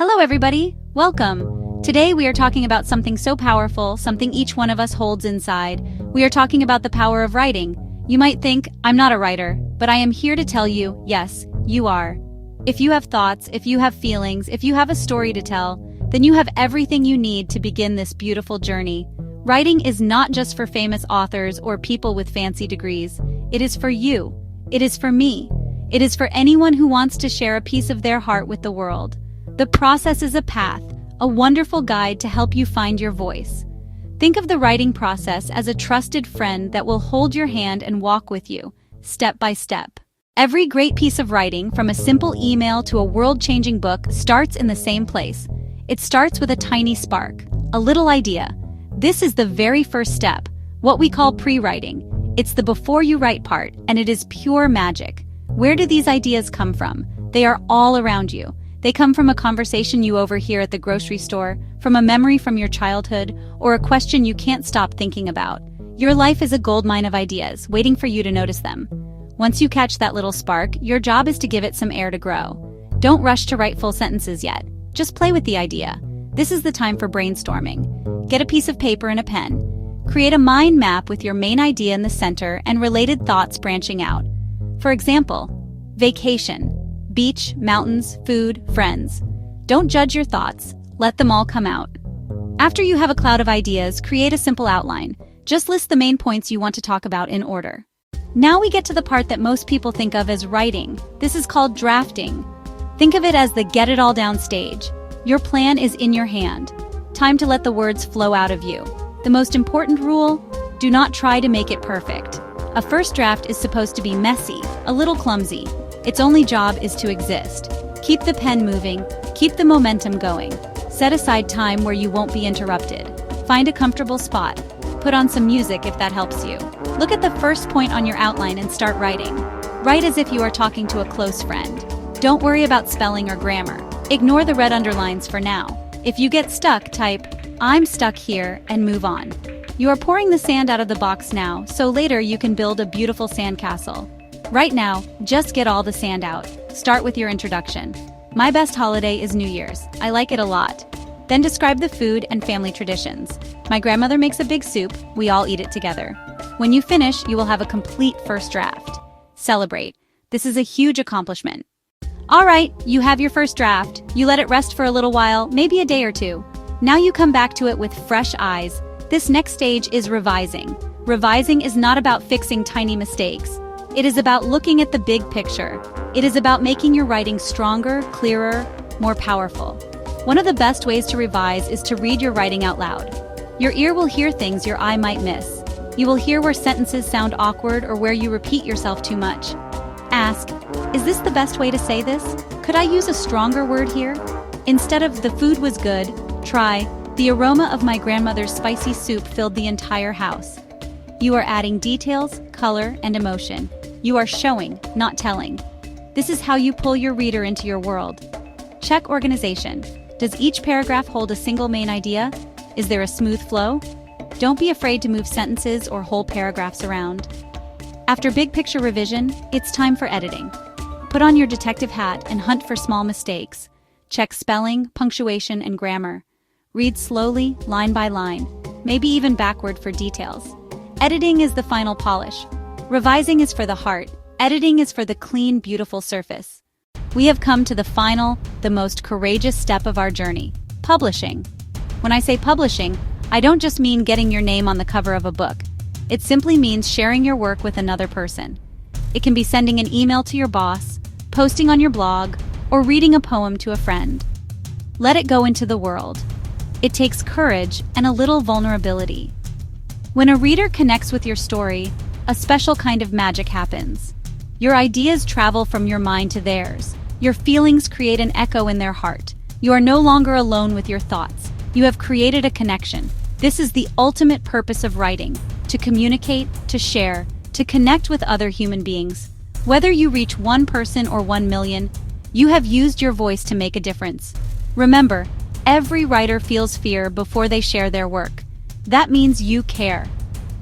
Hello everybody, welcome. Today we are talking about something so powerful, something each one of us holds inside. We are talking about the power of writing. You might think, I'm not a writer, but I am here to tell you, yes, you are. If you have thoughts, if you have feelings, if you have a story to tell, then you have everything you need to begin this beautiful journey. Writing is not just for famous authors or people with fancy degrees. It is for you. It is for me. It is for anyone who wants to share a piece of their heart with the world. The process is a path, a wonderful guide to help you find your voice. Think of the writing process as a trusted friend that will hold your hand and walk with you, step by step. Every great piece of writing, from a simple email to a world-changing book, starts in the same place. It starts with a tiny spark, a little idea. This is the very first step, what we call pre-writing. It's the before you write part, and it is pure magic. Where do these ideas come from? They are all around you. They come from a conversation you overhear at the grocery store, from a memory from your childhood, or a question you can't stop thinking about. Your life is a goldmine of ideas, waiting for you to notice them. Once you catch that little spark, your job is to give it some air to grow. Don't rush to write full sentences yet. Just play with the idea. This is the time for brainstorming. Get a piece of paper and a pen. Create a mind map with your main idea in the center and related thoughts branching out. For example, vacation. Beach, mountains, food, friends. Don't judge your thoughts. Let them all come out. After you have a cloud of ideas, create a simple outline. Just list the main points you want to talk about in order. Now we get to the part that most people think of as writing. This is called drafting. Think of it as the get it all down stage. Your plan is in your hand. Time to let the words flow out of you. The most important rule: do not try to make it perfect. A first draft is supposed to be messy, a little clumsy. Its only job is to exist. Keep the pen moving, keep the momentum going. Set aside time where you won't be interrupted. Find a comfortable spot. Put on some music if that helps you. Look at the first point on your outline and start writing. Write as if you are talking to a close friend. Don't worry about spelling or grammar. Ignore the red underlines for now. If you get stuck, type, "I'm stuck here," and move on. You are pouring the sand out of the box now, so later you can build a beautiful sandcastle. Right now, just get all the sand out. Start with your introduction. My best holiday is New Year's. I like it a lot. Then describe the food and family traditions. My grandmother makes a big soup. We all eat it together. When you finish, you will have a complete first draft. Celebrate. This is a huge accomplishment. All right, you have your first draft. You let it rest for a little while, maybe a day or two. Now you come back to it with fresh eyes. This next stage is revising. Revising is not about fixing tiny mistakes. It is about looking at the big picture. It is about making your writing stronger, clearer, more powerful. One of the best ways to revise is to read your writing out loud. Your ear will hear things your eye might miss. You will hear where sentences sound awkward or where you repeat yourself too much. Ask, is this the best way to say this? Could I use a stronger word here? Instead of "the food was good," try, "the aroma of my grandmother's spicy soup filled the entire house." You are adding details, color, and emotion. You are showing, not telling. This is how you pull your reader into your world. Check organization. Does each paragraph hold a single main idea? Is there a smooth flow? Don't be afraid to move sentences or whole paragraphs around. After big picture revision, it's time for editing. Put on your detective hat and hunt for small mistakes. Check spelling, punctuation, and grammar. Read slowly, line by line, maybe even backward for details. Editing is the final polish. Revising is for the heart. Editing is for the clean, beautiful surface. We have come to the final, the most courageous step of our journey: publishing. When I say publishing, I don't just mean getting your name on the cover of a book. It simply means sharing your work with another person. It can be sending an email to your boss, posting on your blog, or reading a poem to a friend. Let it go into the world. It takes courage and a little vulnerability. When a reader connects with your story, a special kind of magic happens. Your ideas travel from your mind to theirs. Your feelings create an echo in their heart. You are no longer alone with your thoughts. You have created a connection. This is the ultimate purpose of writing: to communicate, to share, to connect with other human beings. Whether you reach one person or 1 million, you have used your voice to make a difference. Remember, every writer feels fear before they share their work. That means you care.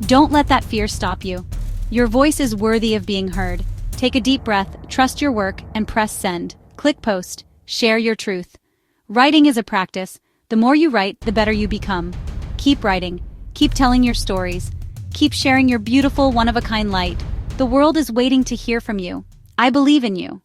Don't let that fear stop you. Your voice is worthy of being heard. Take a deep breath, trust your work, and press send. Click post. Share your truth. Writing is a practice. The more you write, the better you become. Keep writing. Keep telling your stories. Keep sharing your beautiful, one-of-a-kind light. The world is waiting to hear from you. I believe in you.